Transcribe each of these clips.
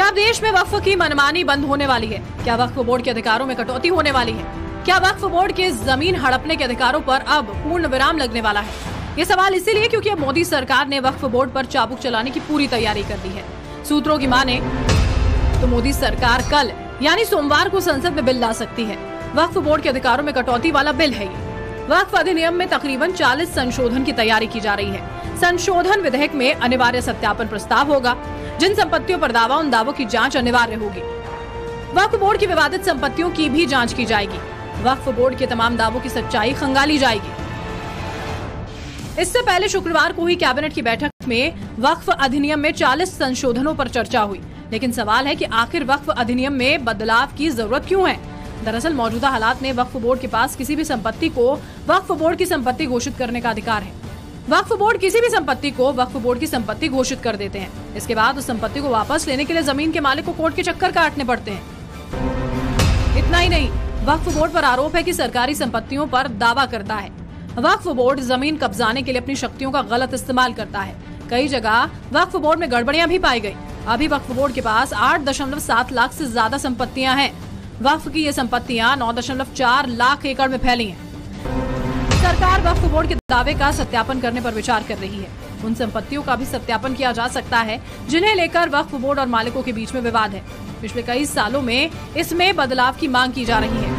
क्या देश में वक्फ की मनमानी बंद होने वाली है? क्या वक्फ बोर्ड के अधिकारों में कटौती होने वाली है? क्या वक्फ बोर्ड के जमीन हड़पने के अधिकारों पर अब पूर्ण विराम लगने वाला है? ये सवाल इसीलिए क्योंकि अब मोदी सरकार ने वक्फ बोर्ड पर चाबुक चलाने की पूरी तैयारी कर दी है। सूत्रों की माने तो मोदी सरकार कल यानी सोमवार को संसद में बिल ला सकती है। वक्फ बोर्ड के अधिकारों में कटौती वाला बिल है ये। वक्फ अधिनियम में तकरीबन 40 संशोधन की तैयारी की जा रही है। संशोधन विधेयक में अनिवार्य सत्यापन प्रस्ताव होगा। जिन संपत्तियों पर दावा, उन दावों की जांच अनिवार्य होगी। वक्फ बोर्ड की विवादित संपत्तियों की भी जांच की जाएगी। वक्फ बोर्ड के तमाम दावों की सच्चाई खंगाली जाएगी। इससे पहले शुक्रवार को हुई कैबिनेट की बैठक में वक्फ अधिनियम में 40 संशोधनों पर चर्चा हुई, लेकिन सवाल है कि आखिर वक्फ अधिनियम में बदलाव की जरूरत क्यों है? दरअसल मौजूदा हालात में वक्फ बोर्ड के पास किसी भी संपत्ति को वक्फ बोर्ड की संपत्ति घोषित करने का अधिकार है। वक्फ बोर्ड किसी भी संपत्ति को वक्फ बोर्ड की संपत्ति घोषित कर देते हैं। इसके बाद उस संपत्ति को वापस लेने के लिए जमीन के मालिक को कोर्ट के चक्कर काटने पड़ते हैं। इतना ही नहीं, वक्फ बोर्ड पर आरोप है कि सरकारी संपत्तियों पर दावा करता है। वक्फ बोर्ड जमीन कब्जाने के लिए अपनी शक्तियों का गलत इस्तेमाल करता है। कई जगह वक्फ बोर्ड में गड़बड़ियां भी पाई गई। अभी वक्फ बोर्ड के पास 8.7 लाख से ज्यादा संपत्तियां हैं। वक्फ की ये संपत्तियां 9.4 लाख एकड़ में फैली हैं। सरकार वक्फ बोर्ड के दावे का सत्यापन करने पर विचार कर रही है। उन संपत्तियों का भी सत्यापन किया जा सकता है जिन्हें लेकर वक्फ बोर्ड और मालिकों के बीच में विवाद है। पिछले कई सालों में इसमें बदलाव की मांग की जा रही है।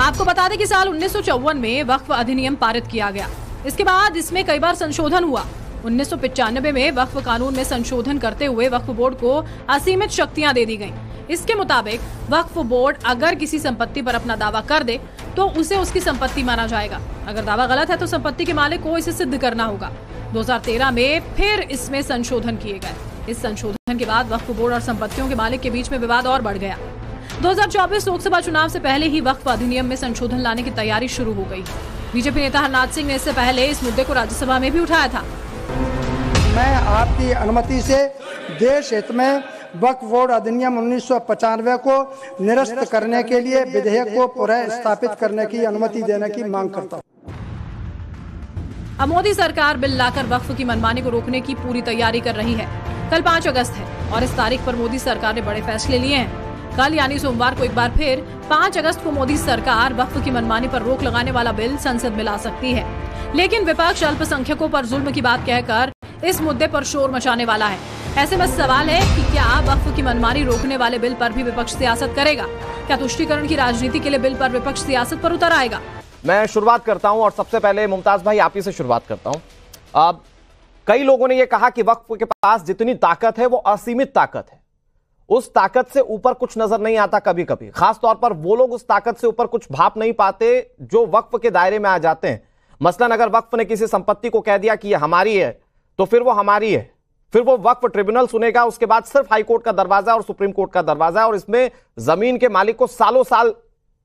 आपको बता दें कि साल 1954 में वक्फ अधिनियम पारित किया गया। इसके बाद इसमें कई बार संशोधन हुआ। 1995 में वक्फ कानून में संशोधन करते हुए वक्फ बोर्ड को असीमित शक्तियां दे दी गईं। इसके मुताबिक वक्फ बोर्ड अगर किसी संपत्ति पर अपना दावा कर दे तो उसे उसकी संपत्ति माना जाएगा। अगर दावा गलत है तो संपत्ति के मालिक को इसे सिद्ध करना होगा। 2013 में फिर इसमें संशोधन किए गए। इस संशोधन के बाद वक्फ बोर्ड और संपत्तियों के मालिक के बीच में विवाद और बढ़ गया। 2024 लोकसभा चुनाव से पहले ही वक्फ अधिनियम में संशोधन लाने की तैयारी शुरू हो गई। बीजेपी नेता हरनाथ सिंह ने इससे पहले इस मुद्दे को राज्यसभा में भी उठाया था। मैं आपकी अनुमति से देश हित में वक्फ बोर्ड अधिनियम 1995 को निरस्त करने के लिए विधेयक को पुनः स्थापित करने की अनुमति देने की मांग करता हूं। अब मोदी सरकार बिल लाकर वक्फ की मनमानी को रोकने की पूरी तैयारी कर रही है। कल 5 अगस्त है और इस तारीख पर मोदी सरकार ने बड़े फैसले लिए हैं। कल यानी सोमवार को एक बार फिर 5 अगस्त को मोदी सरकार वक्फ की मनमानी पर रोक लगाने वाला बिल संसद में ला सकती है। लेकिन विपक्ष अल्पसंख्यकों पर जुल्म की बात कहकर इस मुद्दे पर शोर मचाने वाला है। ऐसे में सवाल है कि क्या वक्फ की मनमानी रोकने वाले बिल पर भी विपक्ष सियासत करेगा? क्या तुष्टीकरण की राजनीति के लिए बिल पर विपक्ष सियासत पर उतर आएगा? मैं शुरुआत करता हूं और सबसे पहले मुमताज भाई आप ही से शुरुआत करता हूं। अब कई लोगों ने यह कहा कि वक्फ के पास जितनी ताकत है वो असीमित ताकत है। उस ताकत से ऊपर कुछ नजर नहीं आता कभी कभी। खास तौर पर वो लोग उस ताकत से ऊपर कुछ भाप नहीं पाते जो वक्फ के दायरे में आ जाते हैं। मसलन अगर वक्फ ने किसी संपत्ति को कह दिया कि यह हमारी है तो फिर वो हमारी है। फिर वो वक्फ ट्रिब्यूनल सुनेगा, उसके बाद सिर्फ हाईकोर्ट का दरवाजा और सुप्रीम कोर्ट का दरवाजा, और इसमें जमीन के मालिक को सालों साल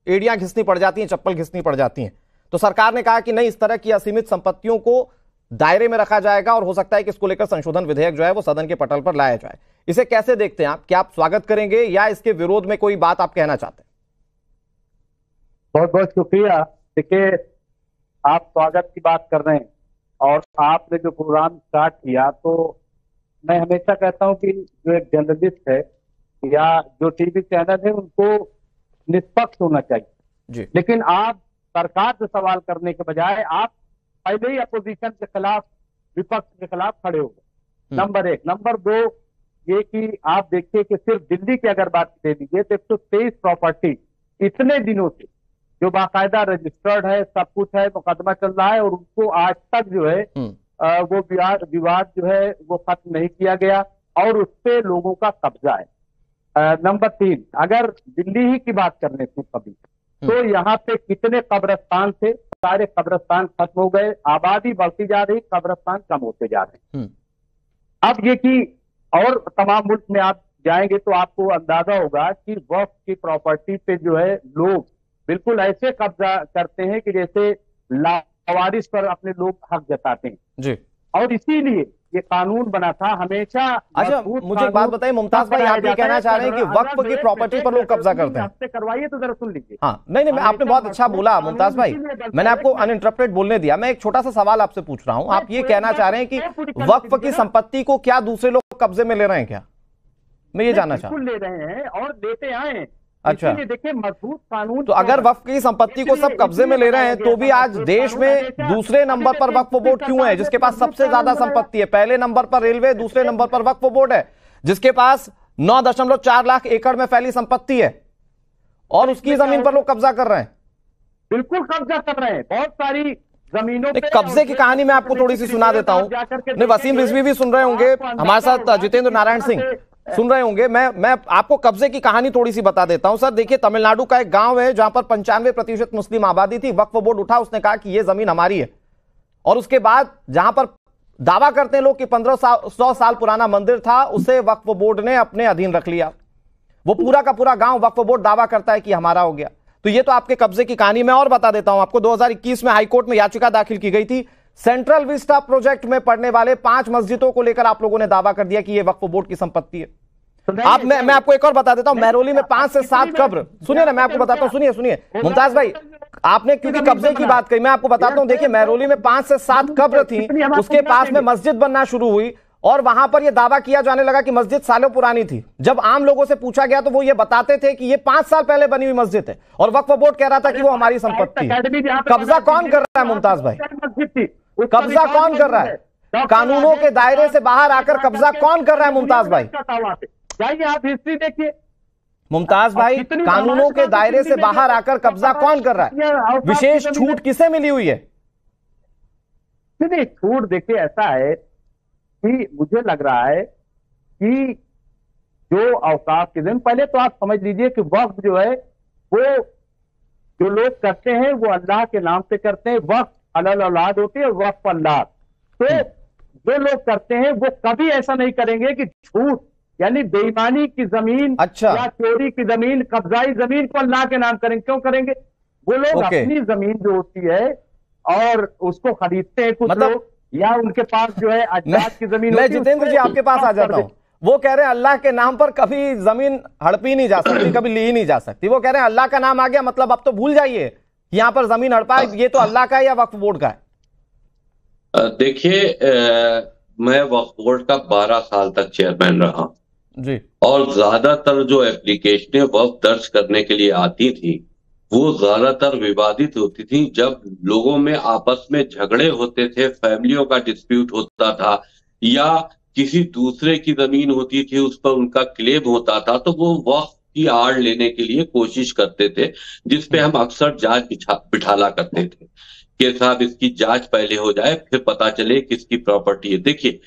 एड़ियां घिसनी पड़ जाती हैं, चप्पल घिसनी पड़ जाती हैं। तो सरकार ने कहा कि नहीं, इस तरह की असीमित संपत्तियों को दायरे में रखा जाएगा और हो सकता है कि इसको लेकर संशोधन विधेयक जो है वो सदन के पटल पर लाया जाए। इसे कैसे देखते हैं आप? क्या आप स्वागत करेंगे या इसके विरोध में कोई बात आप कहना चाहते हैं? बहुत बहुत शुक्रिया। देखिए, आप स्वागत की बात कर रहे हैं और आपने जो प्रोग्राम स्टार्ट किया, तो मैं हमेशा कहता हूं कि जो एक जर्नलिस्ट है या जो टीवी चैनल है उनको निष्पक्ष होना चाहिए जी। लेकिन आप सरकार से सवाल करने के बजाय आप पहले ही अपोजिशन के खिलाफ, विपक्ष के खिलाफ खड़े हो गए। नंबर 1। नंबर 2 ये कि आप देखिए कि सिर्फ दिल्ली की अगर बात ले लीजिए तो 123 प्रॉपर्टी इतने दिनों से जो बाकायदा रजिस्टर्ड है, सब कुछ है, मुकदमा चल रहा है और उनको आज तक जो है वो विवाद जो है वो खत्म नहीं किया गया और उस पे लोगों का कब्जा है। नंबर 3, अगर दिल्ली ही की बात करने से कभी तो यहाँ पे कितने कब्रिस्तान थे, सारे कब्रिस्तान खत्म हो गए, आबादी बढ़ती जा रही, कब्रिस्तान कम होते जा रहे हैं। अब ये कि और तमाम मुल्क में आप जाएंगे तो आपको अंदाजा होगा कि वक्फ की प्रॉपर्टी पे जो है लोग बिल्कुल ऐसे कब्जा करते हैं कि जैसे लावारिस पर अपने लोग हक जताते हैं जी। और इसीलिए ये कानून बना था हमेशा। अच्छा, मुझे एक बात बताइए मुमताज भाई, आप ये कहना चाह रहे हैं कि वक्फ की प्रॉपर्टी पर लोग कब्जा करते हैं? करवाइए तो जरा सुन लीजिए। हाँ, नहीं, आपने बहुत अच्छा बोला मुमताज भाई, मैंने आपको अनइंटरप्टेड बोलने दिया। मैं एक छोटा सा सवाल आपसे पूछ रहा हूं। आप ये कहना चाह रहे हैं कि वक्फ की संपत्ति को क्या दूसरे लोग कब्जे में ले रहे हैं क्या? मैं ये जानना चाहता हूं। ले रहे हैं और लेते आए हैं। अच्छा, देखिए मजबूत कानून। तो अगर वक्फ की संपत्ति को सब कब्जे में ले रहे हैं तो भी आज देश में दूसरे नंबर पर वक्फ बोर्ड क्यों है, जिसके पास सबसे ज्यादा संपत्ति है? पहले नंबर पर रेलवे, दूसरे नंबर पर वक्फ बोर्ड है, जिसके पास 9.4 लाख एकड़ में फैली संपत्ति है, और उसकी जमीन पर लोग कब्जा कर रहे हैं। बिल्कुल कब्जा कर रहे हैं, बहुत सारी जमीनों पे। कब्जे की कहानी मैं आपको थोड़ी सी सुना देता हूं। वसीम रिजवी भी सुन रहे होंगे, हमारे साथ जितेंद्र नारायण सिंह सुन रहे होंगे। मैं आपको कब्जे की कहानी थोड़ी सी बता देता हूं। सर देखिए, तमिलनाडु का एक गांव है जहां पर 95% मुस्लिम आबादी थी। वक्फ बोर्ड उठा, उसने कहा कि यह जमीन हमारी है, और उसके बाद जहां पर दावा करते हैं लोग कि 1500 साल पुराना मंदिर था, उसे वक्फ बोर्ड ने अपने अधीन रख लिया। वो पूरा का पूरा गांव वक्फ बोर्ड दावा करता है कि हमारा हो गया। तो ये तो आपके कब्जे की कहानी। मैं और बता देता हूं आपको, 2021 में हाईकोर्ट में याचिका दाखिल की गई थी। सेंट्रल विस्टा प्रोजेक्ट में पढ़ने वाले 5 मस्जिदों को लेकर आप लोगों ने दावा कर दिया कि ये वक्फ बोर्ड की संपत्ति है। मैं आपको एक और बता देता हूं, महरौली में 5 से 7 कब्र, सुनिए ना, मैं आपको बताता हूं, सुनिए मुमताज भाई, आपने क्योंकि कब्जे की बात कही, मैं आपको बताता हूं। देखिए, महरौली में 5 से 7 कब्र थी, उसके पास में मस्जिद बनना शुरू हुई, और वहां पर यह दावा किया जाने लगा कि मस्जिद सालों पुरानी थी। जब आम लोगों से पूछा गया तो वो ये बताते थे कि ये 5 साल पहले बनी हुई मस्जिद है, और वक्फ बोर्ड कह रहा था कि वो हमारी संपत्ति है। कब्जा कौन कर रहा है मुमताज भाई? कब्जा कौन कर रहा है? कानूनों के दायरे से बाहर आकर कब्जा कौन कर रहा है मुमताज भाई? जाइए आप हिस्ट्री देखिए मुमताज भाई, कानूनों के दायरे से बाहर आकर कब्जा कौन कर रहा है? विशेष छूट किसे मिली हुई है? छूट देखिए ऐसा है कि मुझे लग रहा है कि जो अवकाश के दिन, पहले तो आप समझ लीजिए कि वक्फ जो है वो जो लोग करते हैं वो अल्लाह के नाम से करते हैं। वक्फ अलल औलाद होती है, वक्फ अल्लाह। तो जो लोग करते हैं वो कभी ऐसा नहीं करेंगे कि झूठ यानी बेईमानी की जमीन, अच्छा, या चोरी की जमीन, कब्जाई जमीन को अल्लाह के नाम करेंगे। क्यों करेंगे? वो लोग अपनी जमीन जो होती है और उसको खरीदते हैं कुछ लोग, या उनके पास जो है अजदाद की जमीन। मैं जितेंद्र जी आपके पास आ जाता हूं। वो कह रहे हैं अल्लाह के नाम पर कभी जमीन हड़पी नहीं जा सकती, कभी ली नहीं जा सकती। वो कह रहे हैं अल्लाह का नाम आ गया मतलब अब तो भूल जाइए यहां पर जमीन हड़पा, ये तो अल्लाह का है या वक्फ बोर्ड का है। देखिए, मैं वक्फ बोर्ड का 12 साल तक चेयरमैन रहा जी, और ज्यादातर जो एप्लीकेशनें वक्फ दर्ज करने के लिए आती थी वो ज्यादातर विवादित होती थी। जब लोगों में आपस में झगड़े होते थे, फैमिलियों का डिस्प्यूट होता था, या किसी दूसरे की जमीन होती थी उस पर उनका क्लेम होता था, तो वो वक्फ की आड़ लेने के लिए कोशिश करते थे, जिसपे हम अक्सर जांच बिठाला करते थे कि साहब इसकी जांच पहले हो जाए, फिर पता चले किसकी प्रॉपर्टी है। देखिए,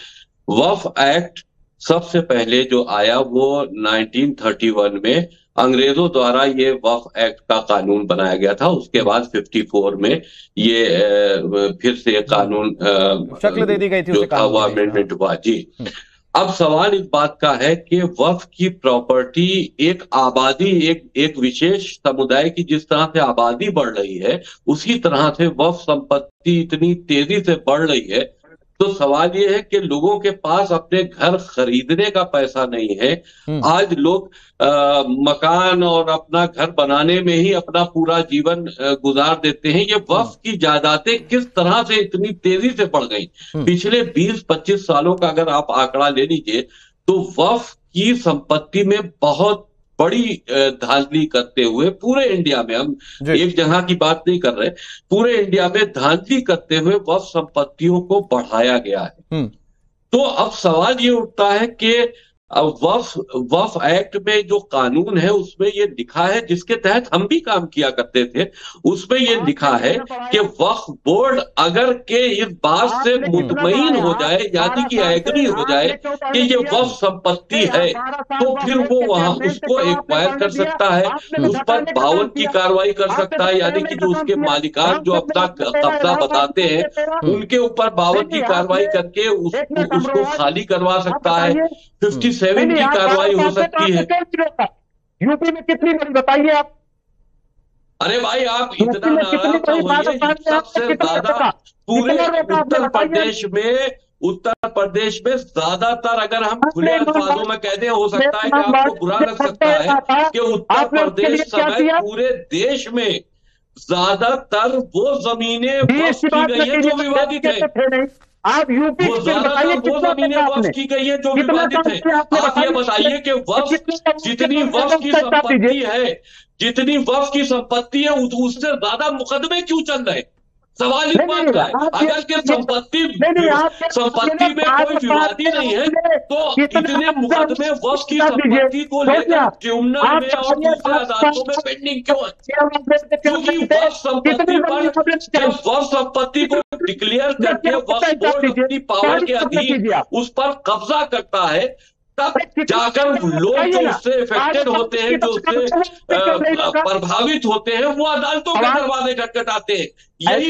वक्फ एक्ट सबसे पहले जो आया वो 1931 में अंग्रेजों द्वारा ये वक्फ एक्ट का कानून बनाया गया था। उसके बाद 54 में ये फिर से कानून शक्ल दे दी गई थी, जो था वो अमेंडमेंट हुआ जी। अब सवाल इस बात का है कि वक्फ की प्रॉपर्टी एक आबादी, एक विशेष समुदाय की जिस तरह से आबादी बढ़ रही है, उसी तरह से वक्फ संपत्ति इतनी तेजी से बढ़ रही है। तो सवाल ये है कि लोगों के पास अपने घर खरीदने का पैसा नहीं है। आज लोग मकान और अपना घर बनाने में ही अपना पूरा जीवन गुजार देते हैं। ये वक्फ की जायदादें किस तरह से इतनी तेजी से बढ़ गई। पिछले 20-25 सालों का अगर आप आंकड़ा ले लीजिए तो वक्फ की संपत्ति में बहुत बड़ी धांधली करते हुए पूरे इंडिया में, हम एक जगह की बात नहीं कर रहे, पूरे इंडिया में धांधली करते हुए वक्फ संपत्तियों को बढ़ाया गया है। तो अब सवाल ये उठता है कि वक्फ एक्ट में जो कानून है उसमें ये लिखा है, जिसके तहत हम भी काम किया करते थे, उसमें ये लिखा है कि वक्फ बोर्ड अगर के इस बात से मुतमईन हो जाए, यानी कि एग्री हो जाए कि ये वक्फ संपत्ति है, तो फिर वो वहां उसको एक्वायर कर सकता है, उस पर 52 की कार्रवाई कर सकता है, यानी कि जो उसके मालिकान जो अपना कब्जा बताते हैं उनके ऊपर 52 की कार्रवाई करके उसको खाली करवा सकता है। 57 की कार्रवाई हो सकती है। यूपी में कितनी बड़ी बताइए आप? अरे भाई आप इतना नाराज तो होइए, सबसे ज्यादा पूरे उत्तर प्रदेश में ज्यादातर, अगर हम खुले अल्फाजों में कह दें, हो सकता है कि आपको बुरा लग सकता है कि उत्तर प्रदेश समेत पूरे देश में ज्यादातर वो जमीनें वक्फ की गई है जो विवादित है। आप यूपी वो ज्यादातर वो जमीनें वक्फ की गई है जो विवादित है। आप ये बताइए कि वक्फ जितनी वक्फ की संपत्ति है, जितनी वक्फ की संपत्ति है उससे ज्यादा मुकदमे क्यों चल रहे? सवाल इस बात का है। अगर के संपत्ति में कोई विवादी नहीं है तो इतने मुकदमे वक्फ की संपत्ति को लेकर ट्रिब्यूनल में और दूसरे अदालतों में पेंडिंग क्यों है? क्योंकि वक्फ संपत्ति पर जब वक्फ संपत्ति को डिक्लेयर करके वक्फ बोर्ड अपनी पावर के अधीन उस पर कब्जा करता है, तब जाकर लोग जो उससे इफेक्टेड होते हैं, जो उससे प्रभावित होते हैं, वो अदालतों के दरवाजे खटखटाते हैं। यही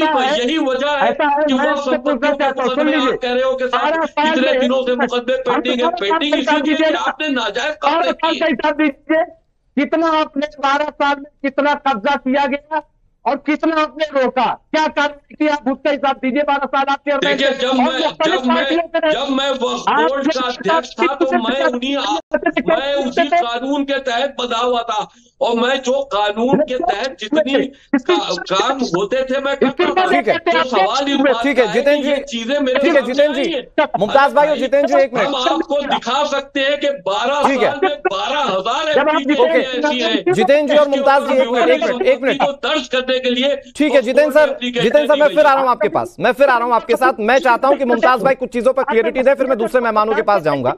वजह है कि वो संपत्तियों के मुकदमे आप कह रहे हो कि साहब कितने दिनों से मुकदमे पेंडिंग है। पेंडिंग इसलिए कि आपने नाजायज कब्जे किए। कितना आपने 12 साल में कितना कब्जा किया गया और कितना आपने रोका, क्या कार्रवाई किया, उसका हिसाब दीजिए। 12 साल आपके देखिए, जब मैं बोर्ड का अध्यक्ष था तो मैं उसी कानून के तहत बंधा हुआ था और मैं जो कानून के तहत जितनी काम होते थे मैं करता था। ठीक है, तो सवाल ठीक है जितेंद्र जी, चीजें मेरे, ठीक है जितेंद्र जी, मुमताज भाई और जितेंद्र जी, एक मिनट, हम आपको दिखा सकते हैं कि 12 साल में 12,000 ऐसी है। जितेंद्र जी और मुमताज जी, एक मिनट को दर्ज करने के लिए। ठीक है जितेंद्र सर, मैं फिर आ रहा हूं आपके पास, आपके साथ। मैं चाहता हूं कि मुमताज भाई कुछ चीजों पर क्लियरिटी दें, फिर मैं दूसरे मेहमानों के पास जाऊंगा।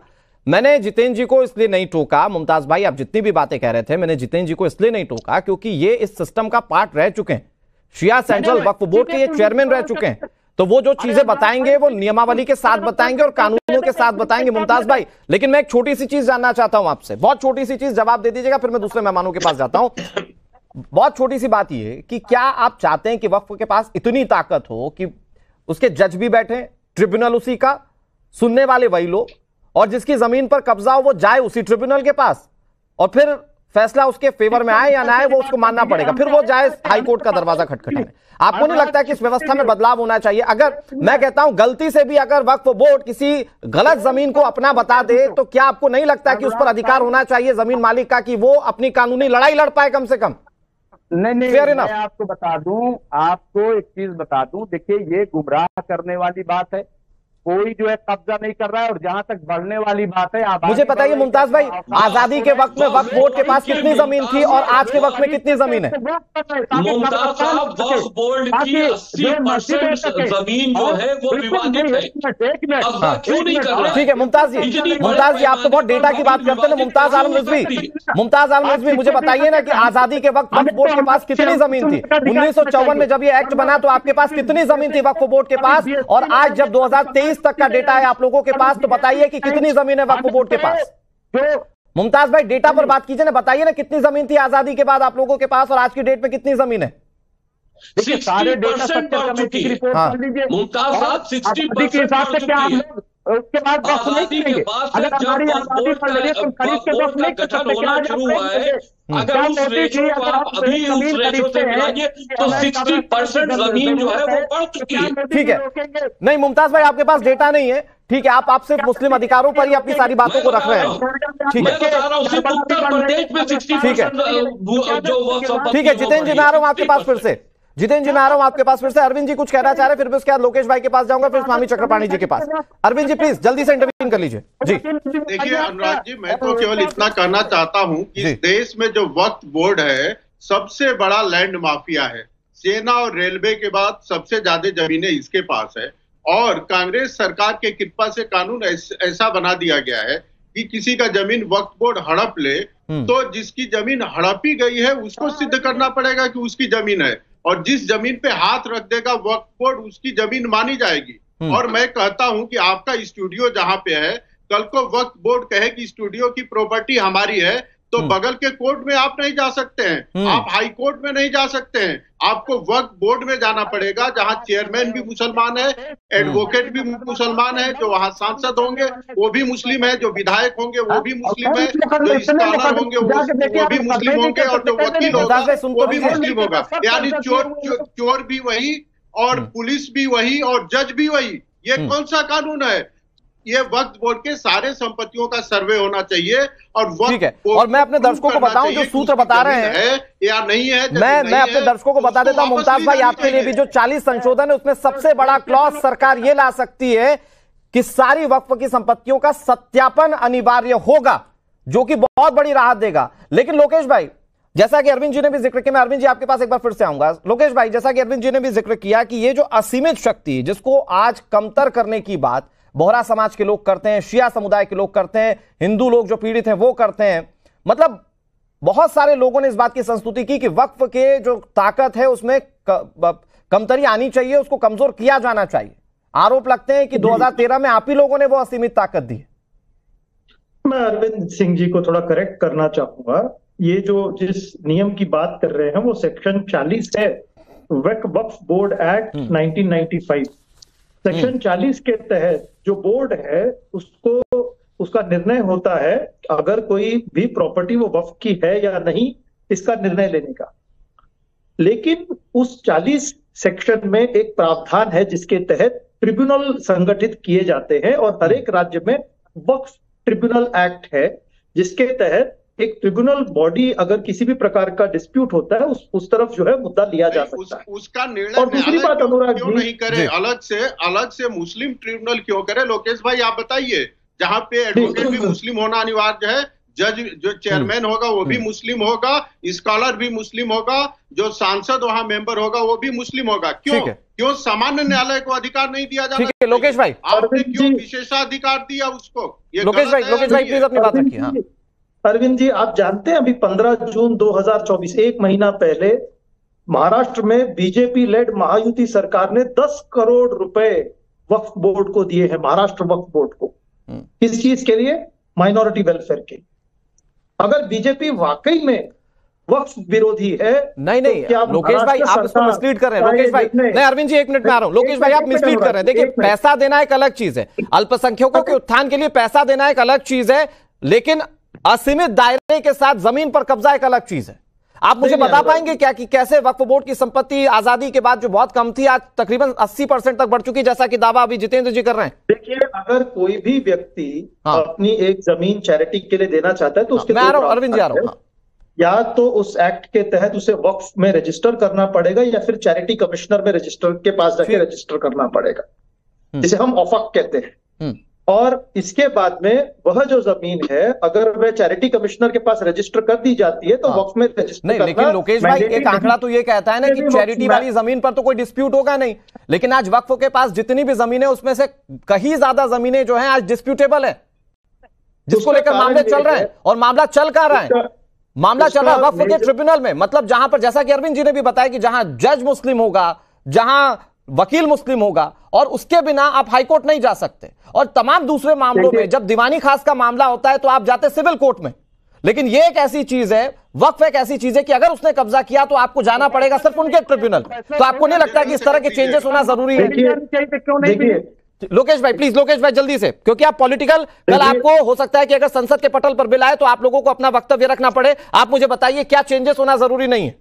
मैंने जितेंद्र जी को इसलिए नहीं टोका, मुमताज भाई आप जितनी भी बातें कह रहे थे, मैंने जितेंद्र जी को इसलिए नहीं टोका क्योंकि ये इस सिस्टम का पार्ट रह चुके हैं। शिया सेंट्रल वक्फ बोर्ड के ये चेयरमैन रह चुके हैं, तो वो जो चीजें बताएंगे वो नियमावली के साथ बताएंगे और कानूनों के साथ बताएंगे मुमताज भाई। लेकिन मैं एक छोटी सी चीज जानना चाहता हूं आपसे, बहुत छोटी सी चीज, जवाब दे दीजिएगा, फिर मैं दूसरे मेहमानों के पास जाता हूं। बहुत छोटी सी बात यह कि क्या आप चाहते हैं कि वक्फ के पास इतनी ताकत हो कि उसके जज भी बैठे, ट्रिब्यूनल उसी का, सुनने वाले वही लोग, और जिसकी जमीन पर कब्जा हो वो जाए उसी ट्रिब्यूनल के पास और फिर फैसला उसके फेवर में आए या ना आए वो उसको मानना पड़ेगा, फिर वो जाए हाई कोर्ट का दरवाजा खटखटाने? आपको नहीं लगता कि इस व्यवस्था में बदलाव होना चाहिए? अगर मैं कहता हूं गलती से भी अगर वक्फ बोर्ड किसी गलत जमीन को अपना बता दे तो क्या आपको नहीं लगता कि उस पर अधिकार होना चाहिए जमीन मालिक का कि वो अपनी कानूनी लड़ाई लड़ पाए कम से कम? नहीं, मैं आपको बता दूं, आपको एक चीज बता दूं, देखिए ये गुमराह करने वाली बात है। कोई जो है कब्जा नहीं कर रहा है, और जहां तक बढ़ने वाली बात है, मुझे बताइए मुमताज भाई, आजादी के वक्त में वक्फ बोर्ड के पास कितनी जमीन थी और आज के वक्त में कितनी जमीन है? मुमताज साहब, वक्फ बोर्ड की 80% जमीन जो है वो विवादित है। अब क्यों नहीं कर रहा? ठीक है मुमताज जी, आप तो बहुत डेटा की बात करते हैं। मुमताज आलम रिजवी, मुझे बताइए ना कि आजादी के वक्त वक्फ बोर्ड के पास कितनी जमीन थी? 1954 में जब ये एक्ट बना तो आपके पास कितनी जमीन थी वक्फ बोर्ड के पास? और आज जब 2023 तक का डेटा है आप लोगों के पास, तो बताइए कि कितनी जमीन है वक्फ बोर्ड के पास? मुमताज भाई डेटा पर बात कीजिए ना, बताइए ना कितनी जमीन थी आजादी के बाद आप लोगों के पास और आज की डेट में कितनी जमीन है? 60% बढ़ चुकी है मुमताज साहब, 60% बढ़ चुकी है। उसके बाद आजादी के बाद से जब वक्फ बोर्ड का गठन होना शुरू हुआ है, अगर उस रेशो को आप अभी उस रेशो से मिलाइए तो 60% जमीन जो है वो बढ़ चुकी है। ठीक है, नहीं मुमताज भाई आपके पास डेटा नहीं है, ठीक है, आप सिर्फ मुस्लिम अधिकारों पर ही अपनी सारी बातों को रख रहे हैं। ठीक है, बता रहा हूं सिर्फ उत्तर प्रदेश में 60% जो ठीक है। जितेंद्र जी मैं आ रहा हूं आपके पास फिर से, अरविंद जी कुछ कहना चाह रहे हैं, फिर भी उसके बाद लोकेश भाई के पास जाऊंगा, फिर स्वामी चक्रपाणी जी के पास। अरविंद जी प्लीज जल्दी से इंटरवीन कर लीजिए जी। देखिए अनुराग जी, मैं तो केवल इतना कहना चाहता हूं कि इस देश में जो वक्फ बोर्ड है सबसे बड़ा लैंड माफिया है। सेना और रेलवे के बाद सबसे ज्यादा जमीनें इसके पास है, और कांग्रेस सरकार के कृपा से कानून ऐसा बना दिया गया है कि किसी का जमीन वक्फ बोर्ड हड़प ले तो जिसकी जमीन हड़पी गई है उसको सिद्ध करना पड़ेगा कि उसकी जमीन है, और जिस जमीन पे हाथ रख देगा वक्फ बोर्ड उसकी जमीन मानी जाएगी। और मैं कहता हूं कि आपका स्टूडियो जहां पे है, कल को वक्फ बोर्ड कहे कि स्टूडियो की प्रॉपर्टी हमारी है, तो बगल के कोर्ट में आप नहीं जा सकते हैं, आप हाई कोर्ट में नहीं जा सकते हैं, आपको वक्फ बोर्ड में जाना पड़ेगा जहां चेयरमैन भी मुसलमान है, एडवोकेट भी मुसलमान है, जो वहां सांसद होंगे वो भी मुस्लिम है, जो विधायक होंगे वो भी मुस्लिम है, जो स्कॉलर होंगे वो भी मुस्लिम होंगे, और जो वकील होगा वो भी मुस्लिम होगा। यानी चोर भी वही और पुलिस भी वही और जज भी वही। ये कौन सा कानून है? ये वक्फ बोर्ड के सारे संपत्तियों का सर्वे होना चाहिए और ठीक है। और मैं अपने दर्शकों को बताऊं जो सूत्र बता रहे हैं या नहीं है, मैं अपने दर्शकों को बता देता हूं मुमताज भाई, आपके लिए भी जो 40 संशोधन है उसमें सबसे बड़ा क्लॉज सरकार ये ला सकती है कि सारी वक्फ की संपत्तियों का सत्यापन अनिवार्य होगा, जो कि बहुत बड़ी राहत देगा। लेकिन लोकेश भाई, जैसा कि अरविंद जी ने भी जिक्र किया, मैं अरविंद जी आपके पास एक बार फिर से आऊंगा। लोकेश भाई, जैसा कि अरविंद जी ने भी जिक्र किया कि ये जो असीमित शक्ति जिसको आज कमतर करने की बात बोहरा समाज के लोग करते हैं, शिया समुदाय के लोग करते हैं, हिंदू लोग जो पीड़ित हैं वो करते हैं, मतलब बहुत सारे लोगों ने इस बात की संस्तुति की कि वक्फ के जो ताकत है उसमें कमतरी आनी चाहिए, उसको कमजोर किया जाना चाहिए। आरोप लगते हैं कि 2013 में आप ही लोगों ने वो असीमित ताकत दी। मैं अरविंद सिंह जी को थोड़ा करेक्ट करना चाहूंगा। ये जो जिस नियम की बात कर रहे हैं वो सेक्शन 40 है, वक्फ बोर्ड एक्ट 1995। सेक्शन 40 के तहत जो बोर्ड है उसका निर्णय होता है अगर कोई भी प्रॉपर्टी वो वक्फ की है या नहीं, इसका निर्णय लेने का। लेकिन उस 40 सेक्शन में एक प्रावधान है जिसके तहत ट्रिब्यूनल संगठित किए जाते हैं और हर एक राज्य में वक्फ ट्रिब्यूनल एक्ट है, जिसके तहत एक ट्रिब्यूनल बॉडी अगर किसी भी प्रकार का डिस्प्यूट होता है उस तरफ जो है मुद्दा लिया जा सकता है। उसका निर्णय और दूसरी बात अनुराग क्यों नहीं करे, अलग से मुस्लिम ट्रिब्यूनल क्यों करे? लोकेश भाई आप बताइए, जहां पे एडवोकेट भी मुस्लिम होना अनिवार्य है, जज जो चेयरमैन होगा वो भी मुस्लिम होगा, स्कॉलर भी मुस्लिम होगा, जो सांसद वहां मेंबर होगा वो भी मुस्लिम होगा। क्यों सामान्य न्यायालय को अधिकार नहीं दिया जाता? ठीक है लोकेश भाई, आपने क्यों विशेषाधिकार दिया उसको? लोकेश भाई प्लीज अपनी बात रखिए। हाँ अरविंद जी, आप जानते हैं अभी 15 जून 2024, एक महीना पहले महाराष्ट्र में बीजेपी लेड महायुति सरकार ने 10 करोड़ रुपए वक्फ बोर्ड को दिए हैं, महाराष्ट्र वक्फ बोर्ड को। किस चीज के लिए? माइनॉरिटी वेलफेयर के। अगर बीजेपी वाकई में वक्फ विरोधी है, नहीं तो लोकेश भाई आप इसको मिसलीड कर रहे हैं। लोकेश भाई नहीं, अरविंद जी एक मिनट में आ रहा हूं। लोकेश भाई आप मिसलीड कर रहे हैं। देखिए, पैसा देना एक अलग चीज है, अल्पसंख्यकों के उत्थान के लिए पैसा देना एक अलग चीज है, लेकिन असीमित दायरे के साथ जमीन पर कब्जा एक अलग चीज है। आप मुझे बता पाएंगे क्या कि कैसे वक्फ बोर्ड की संपत्ति आजादी के बाद जो बहुत कम थी आज तकरीबन 80% तक बढ़ चुकी, जैसा कि दावा अभी जितेंद्र जी कर रहे हैं? देखिए, अगर कोई भी व्यक्ति अपनी एक जमीन चैरिटी के लिए देना चाहता है तो उसके अरविंद जी आ रहा हूं, या तो उस एक्ट के तहत उसे वक्फ में रजिस्टर करना पड़ेगा या फिर चैरिटी कमिश्नर में रजिस्टर के पास जाके रजिस्टर करना पड़ेगा, जिसे हम ऑफक कहते हैं। और इसके बाद में वह जो जमीन है अगर वह चैरिटी कमिश्नर के पास रजिस्टर कर दी जाती है तो वक्फ में रजिस्टर नहीं। लेकिन लोकेश भाई एक आंकड़ा तो ये कहता है ना कि चैरिटी वाली जमीन पर तो कोई डिस्प्यूट होगा नहीं, लेकिन आज वक्फ के पास जितनी भी जमीनें उसमें से कहीं ज्यादा जमीनें जो हैं आज डिस्प्यूटेबल है, जिसको लेकर मामले चल रहे हैं। और मामला चल कहां रहा है? मामला चल रहा है वक्फ के ट्रिब्यूनल में। मतलब जहां पर, जैसा कि अरविंद जी ने भी बताया कि जहां जज मुस्लिम होगा, जहां वकील मुस्लिम होगा, और उसके बिना आप हाईकोर्ट नहीं जा सकते। और तमाम दूसरे मामलों में जब दीवानी खास का मामला होता है तो आप जाते सिविल कोर्ट में। लेकिन ये एक ऐसी चीज है, वक्फ एक ऐसी चीज है कि अगर उसने कब्जा किया तो आपको जाना पड़ेगा सिर्फ उनके ट्रिब्यूनल। तो आपको नहीं लगता कि इस तरह के चेंजेस होना जरूरी है? लोकेश भाई प्लीज, लोकेश भाई जल्दी से, क्योंकि आप पॉलिटिकल, कल आपको हो सकता है कि अगर संसद के पटल पर बिल आए तो आप लोगों को अपना वक्तव्य रखना पड़े। आप मुझे बताइए क्या चेंजेस होना जरूरी नहीं है?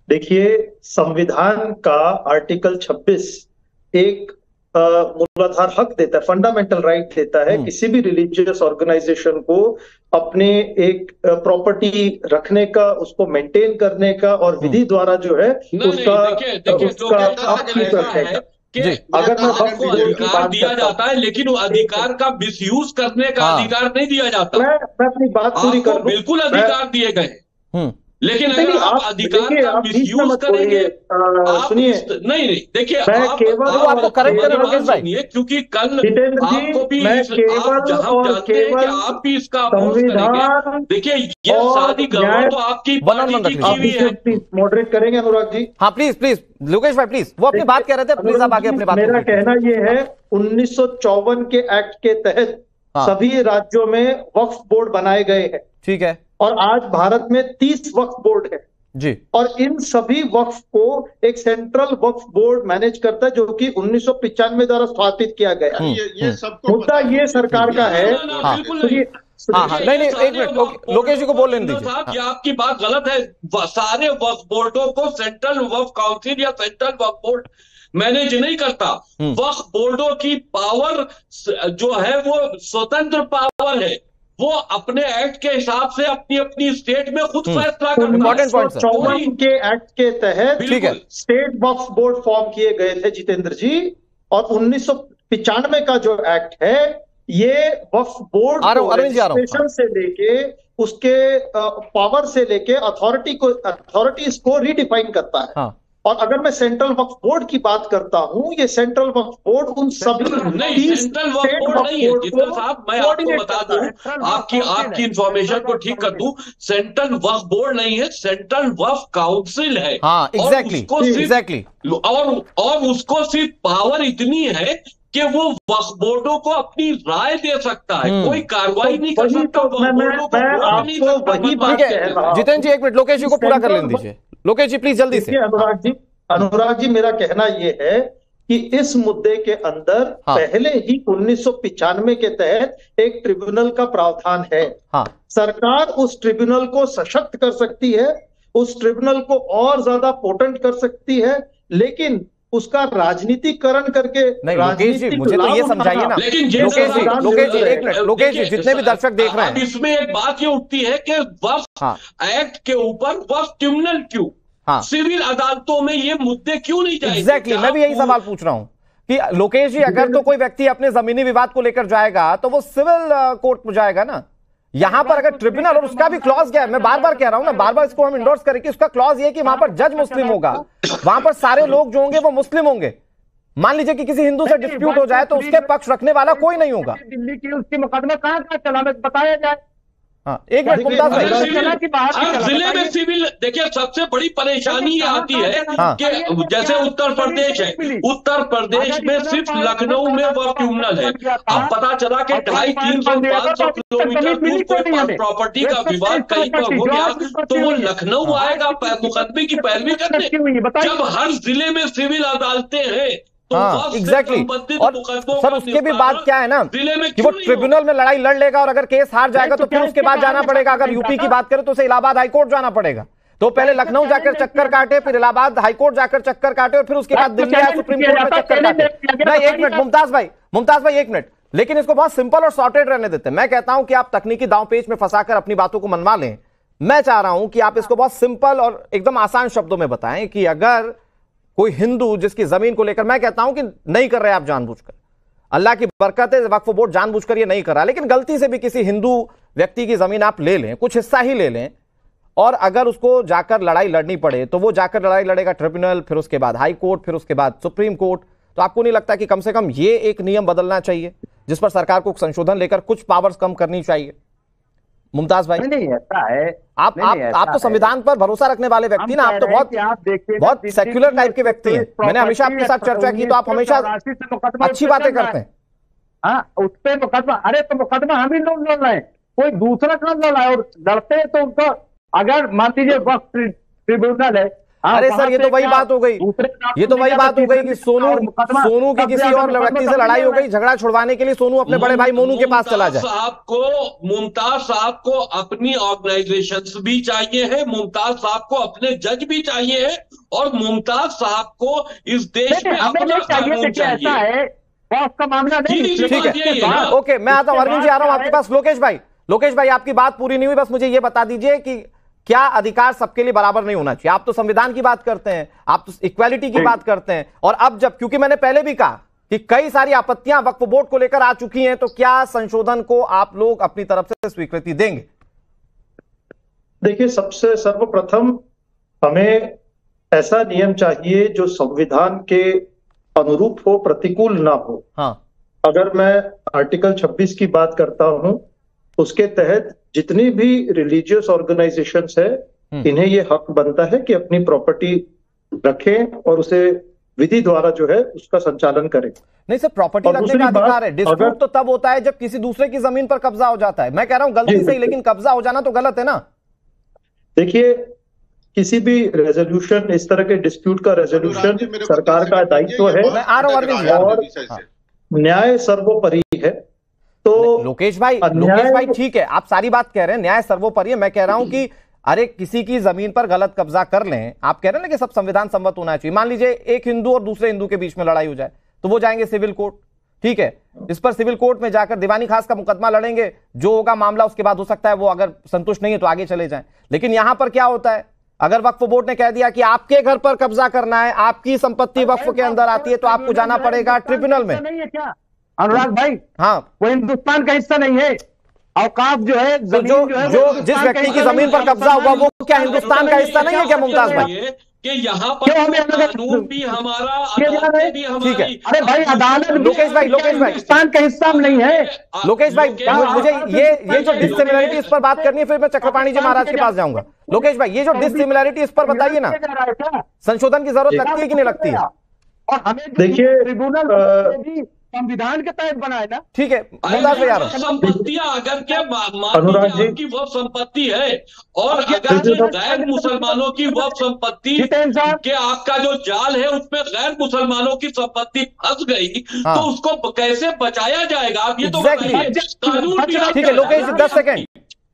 देखिए, संविधान का आर्टिकल 26 एक मूलाधार हक देता है, फंडामेंटल राइट देता है किसी भी रिलीजियस ऑर्गेनाइजेशन को अपने एक प्रॉपर्टी रखने का, उसको मेंटेन करने का और विधि द्वारा जो है उसका अपकीप रखने का। अगर आपको अधिकार दिया जाता है लेकिन वो अधिकार का मिसयूज करने का अधिकार नहीं दिया जाता। मैं अपनी बात पूरी कर लूं। बिल्कुल अधिकार दिए गए, लेकिन अगर आप अधिकार का मिसयूज करेंगे, सुनिए, नहीं देखिए, आपको करेक्ट सुनिए, क्योंकि कल आपको भी जहां जानते हैं कि आप भी इसका अपोज करेंगे। देखिए, ये सारी गवर्नमेंट तो आपकी पार्टी की हुई है। मॉडरेट करेंगे अनुराग जी? हाँ प्लीज लोकेश भाई प्लीज, वो अपनी बात कह रहे थे, प्लीज आप आगे अपनी बात। मेरा कहना यह है 1954 के एक्ट के तहत सभी राज्यों में वक्फ बोर्ड बनाए गए हैं। ठीक है। और आज भारत में 30 वक्फ बोर्ड है जी, और इन सभी वक्फ को एक सेंट्रल वक्फ बोर्ड मैनेज करता है जो कि 1995 द्वारा स्थापित किया गया। ये सबको मुद्दा ये सरकार का है। नहीं एक मिनट लोकेश जी को बोल लेने दीजिए। साहब, ये आपकी बात गलत है। सारे वक्फ बोर्डों को सेंट्रल वक्फ काउंसिल या सेंट्रल वक्फ बोर्ड मैनेज नहीं करता। वक्फ बोर्डों की पावर जो है वो स्वतंत्र पावर है, वो अपने एक्ट के हिसाब से अपनी अपनी स्टेट में खुद फैसला करता है। 1954 के एक्ट के तहत स्टेट वक्फ बोर्ड फॉर्म किए गए थे जितेंद्र जी, और 1995 का जो एक्ट है ये वक्फ बोर्ड को रजिस्ट्रेशन से लेके उसके पावर से लेके अथॉरिटीज को रीडिफाइन करता है। हाँ। और अगर मैं सेंट्रल वक्फ बोर्ड की बात करता हूं, ये सेंट्रल वक्फ बोर्ड उन सभी नहीं, सेंट्रल वक्फ बोर्ड नहीं है जितना साहब, मैं आपको बता दूं, आपकी इंफॉर्मेशन को ठीक कर दूं, सेंट्रल वक्फ बोर्ड नहीं है, सेंट्रल वक्फ काउंसिल है। हाँ, एग्जैक्टली। और उसको सिर्फ पावर इतनी है कि वो वक्फ बोर्डों को अपनी राय दे सकता है, कोई कार्रवाई नहीं कर सकता। जितेंद्र जी एक मिनट, लोकेश जी को पूरा कर लेने दीजिए। लोकेश जी प्लीज जल्दी से। अनुराग जी मेरा कहना यह है कि इस मुद्दे के अंदर पहले ही 1995 के तहत एक ट्रिब्यूनल का प्रावधान है। सरकार उस ट्रिब्यूनल को सशक्त कर सकती है, उस ट्रिब्यूनल को और ज्यादा पोटेंट कर सकती है, लेकिन उसका राजनीतिकरण करके नहीं। लोकेश जी मुझे तो ये समझाइए ना। लोकेश जी एक मिनट, लोकेश जी जितने भी दर्शक देख रहे हैं, इसमें एक बात ये उठती है कि वक्फ एक्ट के ऊपर वक्फ ट्रिब्यूनल क्यों? सिविल अदालतों में ये मुद्दे क्यों नहीं जाएंगे? एग्जैक्टली, मैं भी यही सवाल पूछ रहा हूं कि लोकेश जी अगर तो कोई व्यक्ति अपने जमीनी विवाद को लेकर जाएगा तो वो सिविल कोर्ट में जाएगा ना। यहां पर अगर ट्रिब्यूनल, और उसका भी क्लॉज क्या है, मैं बार बार कह रहा हूं ना, बार बार इसको हम इंडोर्स करें कि उसका क्लॉज ये है कि वहां पर जज मुस्लिम होगा, वहां पर सारे लोग जो होंगे वो मुस्लिम होंगे। मान लीजिए कि किसी हिंदू से डिस्प्यूट हो जाए तो उसके पक्ष रखने वाला कोई नहीं होगा। दिल्ली की उसकी मुकदमा कहां चला, बताया जाए। हाँ, एक मिनट मुमताज भाई। हर जिले में सिविल, देखिए सबसे बड़ी परेशानी आती है कि जैसे उत्तर प्रदेश है, उत्तर प्रदेश में सिर्फ लखनऊ में वक्फ ट्रिब्यूनल है। अब पता चला कि 250-300-500 किलोमीटर दूर कोई प्रॉपर्टी का विवाद कहीं पर हो गया तो वो लखनऊ आएगा मुकदमे की पैरवी करने, जब हर जिले में सिविल अदालतें हैं। एग्जैक्टली। और सर उसके भी बात क्या है ना कि वो ट्रिब्यूनल में लड़ाई लड़ लेगा और अगर केस हार जाएगा तो फिर उसके बाद जाना पड़ेगा। अगर यूपी की बात करें तो उसे इलाहाबाद हाईकोर्ट जाना पड़ेगा। तो पहले लखनऊ जाकर चक्कर काटे, फिर इलाहाबाद हाईकोर्ट जाकर चक्कर काटे और फिर उसके बाद दिल्ली आए सुप्रीम कोर्ट में चक्कर काटे। नहीं, एक मिनट मुमताज भाई एक मिनट, लेकिन इसको बहुत सिंपल और सॉर्टेड रहने देते हैं। मैं कहता हूं कि आप तकनीकी दांव पेच में फंसाकर अपनी बातों को मनवा लें। मैं चाह रहा हूं कि आप इसको बहुत सिंपल और एकदम आसान शब्दों में बताएं कि अगर कोई हिंदू जिसकी जमीन को लेकर, मैं कहता हूं कि नहीं कर रहे आप जानबूझकर, अल्लाह की बरकत है वक्फ बोर्ड जानबूझकर ये नहीं कर रहा, लेकिन गलती से भी किसी हिंदू व्यक्ति की जमीन आप ले लें, कुछ हिस्सा ही ले लें, और अगर उसको जाकर लड़ाई लड़नी पड़े तो वो जाकर लड़ाई लड़ेगा ट्रिब्यूनल, फिर उसके बाद हाई कोर्ट, फिर उसके बाद सुप्रीम कोर्ट। तो आपको नहीं लगता कि कम से कम ये एक नियम बदलना चाहिए जिस पर सरकार को संशोधन लेकर कुछ पावर्स कम करनी चाहिए? मुमताज भाई नहीं, ऐसा है आप तो संविधान पर भरोसा रखने वाले व्यक्ति ना, आप तो बहुत सेक्युलर टाइप के व्यक्ति हैं। मैंने हमेशा आपके साथ चर्चा की तो आप हमेशा अच्छी बातें करते हैं। हाँ, उस पर मुकदमा, अरे तो मुकदमा हम ही लोग लड़ रहे हैं, कोई दूसरा काम लड़ रहा है और लड़ते हैं तो उनको, अगर मान लीजिए वक्फ ट्रिब्यूनल है। अरे सर ये तो वही बात हो गई, ये तो वही बात हो गई कि सोनू की किसी और व्यक्ति से लड़ाई हो गई, झगड़ा छुड़वाने के लिए सोनू अपने बड़े भाई मोनू के पास चला जाए। मुमताज साहब को अपनी ऑर्गेनाइजेशंस भी चाहिए है, मुमताज साहब को अपने जज भी चाहिए है, और मुमताज साहब को इस देश में अपना कानून चाहिए। का मामला नहीं, ठीक है, ओके, मैं आता हूं अरविंद जी, आ रहा हूं आपके पास। लोकेश भाई आपकी बात पूरी नहीं हुई, बस मुझे ये बता दीजिए कि क्या अधिकार सबके लिए बराबर नहीं होना चाहिए? आप तो संविधान की बात करते हैं, आप तो इक्वालिटी की बात करते हैं, और अब जब, क्योंकि मैंने पहले भी कहा कि कई सारी आपत्तियां वक्फ बोर्ड को लेकर आ चुकी हैं, तो क्या संशोधन को आप लोग अपनी तरफ से स्वीकृति देंगे? देखिए, सबसे सर्वप्रथम हमें ऐसा नियम चाहिए जो संविधान के अनुरूप हो, प्रतिकूल ना हो। हाँ। अगर मैं आर्टिकल 26 की बात करता हूं, उसके तहत जितनी भी रिलीजियस ऑर्गेनाइजेशंस है, इन्हें ये हक बनता है कि अपनी प्रॉपर्टी रखें और उसे विधि द्वारा जो है उसका संचालन करें। नहीं सर, प्रॉपर्टी रखने का अधिकार है, डिस्प्यूट तो तब होता है जब किसी दूसरे की जमीन पर कब्जा हो जाता है। मैं कह रहा हूं गलती से ही, लेकिन कब्जा हो जाना तो गलत है ना। देखिए, किसी भी रेजोल्यूशन, इस तरह के डिस्प्यूट का रेजोल्यूशन सरकार का दायित्व है, मैं आ रहा हूं और न्याय सर्वोपरि है। तो लोकेश भाई ठीक है, आप सारी बात कह रहे हैं, न्याय सर्वोपरि है। मैं कह रहा हूं कि अरे किसी की जमीन पर गलत कब्जा कर लें, आप कह रहे हैं ना कि सब संविधान सम्मत होना चाहिए। मान लीजिए एक हिंदू और दूसरे हिंदू के बीच में लड़ाई हो जाए तो वो जाएंगे सिविल कोर्ट, ठीक है, इस पर सिविल कोर्ट में जाकर दीवानी खास का मुकदमा लड़ेंगे, जो होगा मामला उसके बाद हो सकता है वो अगर संतुष्ट नहीं है तो आगे चले जाएं। लेकिन यहां पर क्या होता है, अगर वक्फ बोर्ड ने कह दिया कि आपके घर पर कब्जा करना है, आपकी संपत्ति वक्फ के अंदर आती है, तो आपको जाना पड़ेगा ट्रिब्यूनल में। नहीं है क्या अनुराग भाई? हाँ, वो हिंदुस्तान का हिस्सा नहीं है। औकाफ जो है, तो जो जिस व्यक्ति की जमीन पर कब्जा हुआ वो क्या हिंदुस्तान का हिस्सा नहीं है क्या मुमताज भाई? कि यहाँ पर कानून भी हमारा, अदालतें भी ठीक है। हमारी। अरे भाई अदालत, लोकेश भाई हिंदुस्तान का हिस्सा नहीं है। लोकेश भाई मुझे ये जो डिसिमिलरिटी इस पर बात करनी है, फिर मैं चक्रपाणी जी महाराज के पास जाऊंगा। लोकेश भाई ये जो डिसिमिलरिटी इस पर बताइए ना, संशोधन की जरूरत लगती है कि नहीं लगती है? और हमें देखिए ट्रिब्यूनल संविधान के तहत बनाए ना, ठीक है, संपत्तियां अगर क्या अनुराग जी आपकी वह संपत्ति है और अगर गैर मुसलमानों की वह संपत्ति के आपका जो जाल है उसमें गैर मुसलमानों की संपत्ति फंस गई तो उसको कैसे बचाया जाएगा? आप ये तो कानून भी। ठीक है लोकेश जी 10 सेकंड,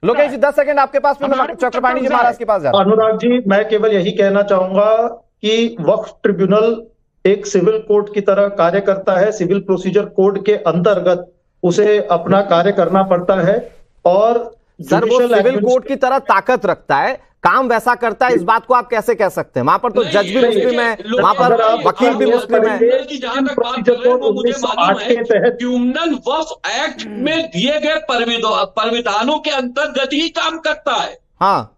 लोकेश जी 10 सेकंड आपके पास, फिर मैं चक्रपाणी जी महाराज के पास जा रहा हूं। अनुराग जी मैं केवल यही कहना चाहूंगा कि वक्फ ट्रिब्यूनल एक सिविल कोर्ट की तरह कार्य करता है। सिविल प्रोसीजर कोड के अंतर्गत उसे अपना कार्य करना पड़ता है और सर वो सिविल कोर्ट की तरह ताकत रखता है, काम वैसा करता है, इस बात को आप कैसे कह सकते हैं? वहां पर तो जज भी मुस्लिम है, वहां पर वकील भी मुस्लिम है। जहां तक बात कर रहे हैं वो मुझे मालूम है ट्रिब्यूनल वक्फ एक्ट में दिए गए परिविधानों के अंतर्गत ही काम करता है। हाँ,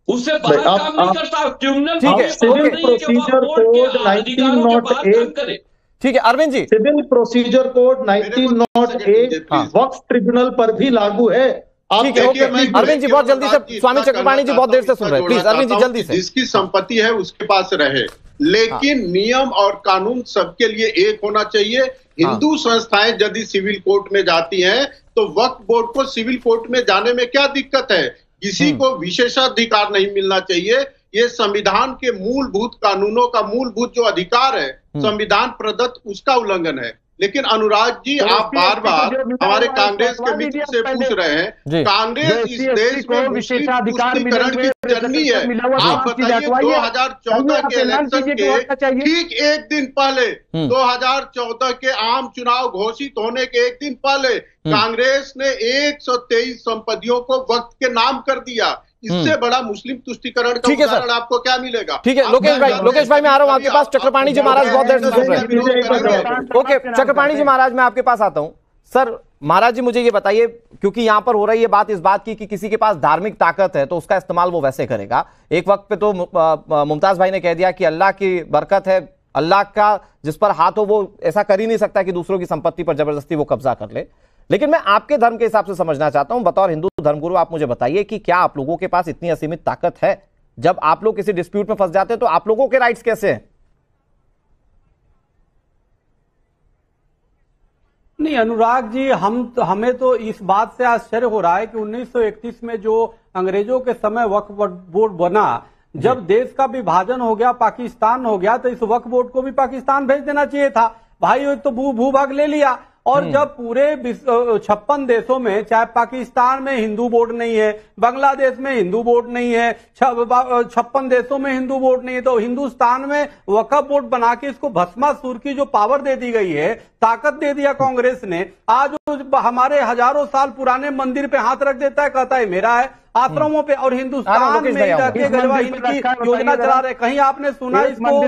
उससे बाहर काम नहीं करता ट्रिब्यूनल। ठीक है, सिविल प्रोसीजर कोड 1908, ठीक है Arvind ji, civil procedure code 1908 वक्फ ट्रिब्यूनल पर भी लागू है। ठीक है, ओके अरविंद जी बहुत जल्दी से, स्वामी चक्रपाणी जी बहुत देर से सुन रहे हैं, प्लीज अरविंद जी जल्दी से। जिसकी संपत्ति है उसके पास रहे, लेकिन नियम और कानून सबके लिए एक होना चाहिए। हिंदू संस्थाएं यदि सिविल कोर्ट में जाती हैं तो वक्फ बोर्ड को सिविल कोर्ट में जाने में क्या दिक्कत है? किसी को विशेषाधिकार नहीं मिलना चाहिए। ये संविधान के मूलभूत कानूनों का मूलभूत जो अधिकार है संविधान प्रदत्त, उसका उल्लंघन है। लेकिन अनुराग जी आप बार बार हमारे कांग्रेस के मित्र से पूछ रहे हैं, कांग्रेस इस देश में विशेषाधिकारीकरण की जर्नी है। आप बताइए 2014 के इलेक्शन के ठीक एक दिन पहले, 2014 के आम चुनाव घोषित होने के एक दिन पहले कांग्रेस ने 123 संपत्तियों को वक्त के नाम कर दिया। इससे बड़ा मुस्लिम तुष्टीकरण का उदाहरण आपको क्या मिलेगा? ठीक है लोकेश भाई मैं आ रहा हूं आपके पास। चक्रपाणी जी महाराज बहुत देर से सुन रहे हैं। ओके चक्रपाणी जी महाराज मैं आपके पास आता हूं। सर महाराज जी मुझे ये बताइए, क्योंकि यहां पर हो रही है बात इस बात की कि किसी के पास धार्मिक ताकत है तो उसका इस्तेमाल वो वैसे करेगा। एक वक्त पे तो मुमताज भाई ने कह दिया कि अल्लाह की बरकत है, अल्लाह का जिस पर हाथ हो वो ऐसा कर ही नहीं सकता कि दूसरों की संपत्ति पर जबरदस्ती वो कब्जा कर ले। लेकिन मैं आपके धर्म के हिसाब से समझना चाहता हूं, बतौर हिंदू धर्मगुरु आप मुझे बताइए कि क्या आप लोगों के पास इतनी असीमित ताकत है? जब आप लोग किसी डिस्प्यूट में फंस जाते हैं तो आप लोगों के राइट्स कैसे हैं? नहीं अनुराग जी, हमें तो इस बात से आश्चर्य हो रहा है कि 1931 में जो अंग्रेजों के समय वक्फ बोर्ड बना, जब देश का विभाजन हो गया, पाकिस्तान हो गया, तो इस वक्फ बोर्ड को भी पाकिस्तान भेज देना चाहिए था। भाई एक तो भूभाग ले लिया, और जब पूरे 56 देशों में, चाहे पाकिस्तान में हिंदू बोर्ड नहीं है, बांग्लादेश में हिंदू बोर्ड नहीं है, 56 देशों में हिंदू बोर्ड नहीं है, तो हिंदुस्तान में वक्फ बोर्ड बना के इसको भस्मासुर की जो पावर दे दी गई है, ताकत दे दिया कांग्रेस ने। आज हमारे हजारों साल पुराने मंदिर पे हाथ रख देता है, कहता है मेरा है, आश्रमों पे, और हिंदुस्तान में जाके गजवा हिंद की योजना चला रहे। कहीं आपने सुना इसको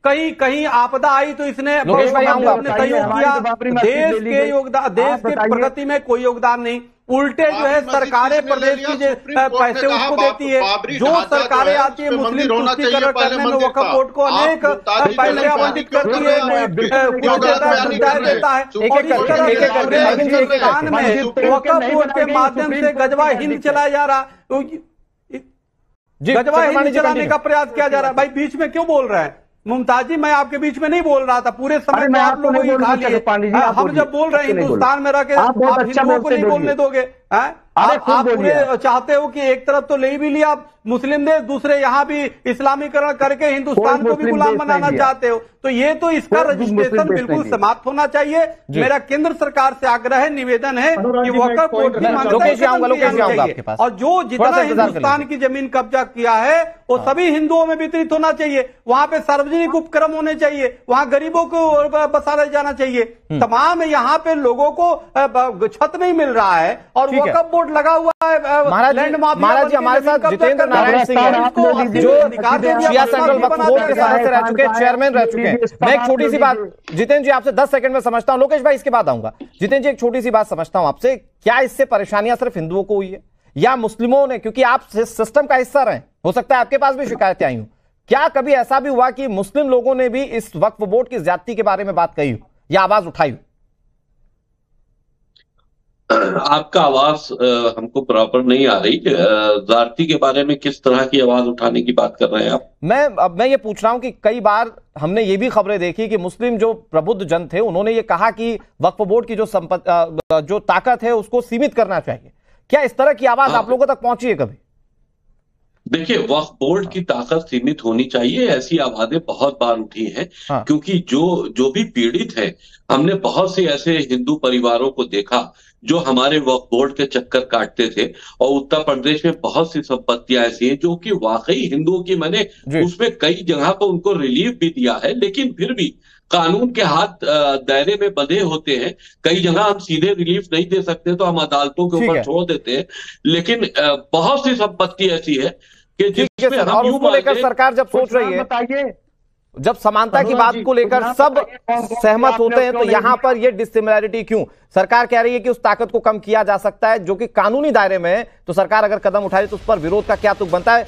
कि कहीं आपदा आई तो इसने सहयोग किया? देश के योगदान, देश के प्रगति में कोई योगदान नहीं, उल्टे जो है सरकारें प्रदेश की पैसे उसको देती है। जो सरकारें आती है मुस्लिम तुष्टीकरण करने में वक्फ बोर्ड को अनेक पैसे आवंटित करती है, देता है। हिंदुस्तान में वक्फ बोर्ड के माध्यम से गजवा हिंद चलाया जा रहा, गजवा हिंद चलाने का प्रयास किया जा रहा है। भाई बीच में क्यों बोल रहे हैं? मुमताज जी मैं आपके बीच में नहीं बोल रहा था, पूरे समय में आप लोगों को खा लिए। हम जब बोल रहे हैं हिंदुस्तान में रह के आप हिंदुओं को नहीं बोलने दोगे? आप पूरे चाहते हो कि एक तरफ तो ले भी लिया आप मुस्लिम देश, दूसरे यहाँ भी इस्लामीकरण करके हिंदुस्तान को भी गुलाम बनाना चाहते हो, तो ये तो इसका रजिस्ट्रेशन बिल्कुल समाप्त होना चाहिए। मेरा केंद्र सरकार से आग्रह है, निवेदन है कि वक्फ बोर्ड की मान्यता, और जो जितना हिंदुस्तान की जमीन कब्जा किया है वो सभी हिंदुओं में वितरित होना चाहिए। वहां पे सार्वजनिक उपक्रम होने चाहिए, वहां गरीबों को बसाया जाना चाहिए। तमाम यहाँ पे लोगों को छत नहीं मिल रहा है और वक्फ बोर्ड लगा हुआ है। महाराज जी हमारे साथ जितेंद्र नारायण सिंह हैं, जो शिया सेंट्रल वक्फ बोर्ड के सदस्य रह चुके हैं, चेयरमैन रह चुके हैं। मैं एक छोटी सी बात जितेंद्र जी आपसे 10 सेकंड में समझता हूं, लोकेश भाई इसके बाद आऊंगा। जितेंद्र जी एक छोटी सी बात समझता हूं आपसे, क्या इससे परेशानियां सिर्फ हिंदुओं को हुई है या मुस्लिमों ने, क्योंकि आप सिस्टम का हिस्सा रहे, हो सकता है आपके पास भी शिकायतें आई हो, क्या कभी ऐसा भी हुआ कि मुस्लिम लोगों ने भी इस वक्फ बोर्ड की ज्यादती के बारे में बात कही हो या आवाज उठाई हो? आपका आवाज हमको प्रॉपर नहीं आ रही। ज्यादती के बारे में किस तरह की आवाज उठाने की बात कर रहे हैं आप? मैं ये पूछ रहा हूं कि कई बार हमने ये भी खबरें देखी कि मुस्लिम जो प्रबुद्ध जन थे उन्होंने ये कहा कि वक्फ बोर्ड की जो ताकत है उसको सीमित करना चाहिए। क्या इस तरह की आवाज आप लोगों तक पहुंची है कभी? देखिए, वक्फ बोर्ड की ताकत सीमित होनी चाहिए, ऐसी आवाजें बहुत बार उठी हैं। क्योंकि जो भी पीड़ित है, हमने बहुत से ऐसे हिंदू परिवारों को देखा जो हमारे वक्फ बोर्ड के चक्कर काटते थे, और उत्तर प्रदेश में बहुत सी संपत्तियां ऐसी हैं जो कि वाकई हिंदुओं की, मैंने उसमें कई जगह पर उनको रिलीफ भी दिया है, लेकिन फिर भी कानून के हाथ दायरे में बंधे होते हैं। कई जगह हम सीधे रिलीफ नहीं दे सकते तो हम अदालतों के ऊपर छोड़ देते हैं, लेकिन बहुत सी संपत्ति ऐसी है कि जिसमें हम उसको लेकर सरकार जब सोच रही है, बताइए, जब समानता की बात को लेकर सब सहमत होते हैं, तो यहां पर यह डिसिमिलैरिटी क्यों? सरकार कह रही है कि उस ताकत को कम किया जा सकता है जो कि कानूनी दायरे में है, तो सरकार अगर कदम उठाए तो उस पर विरोध का क्या तुक बनता है?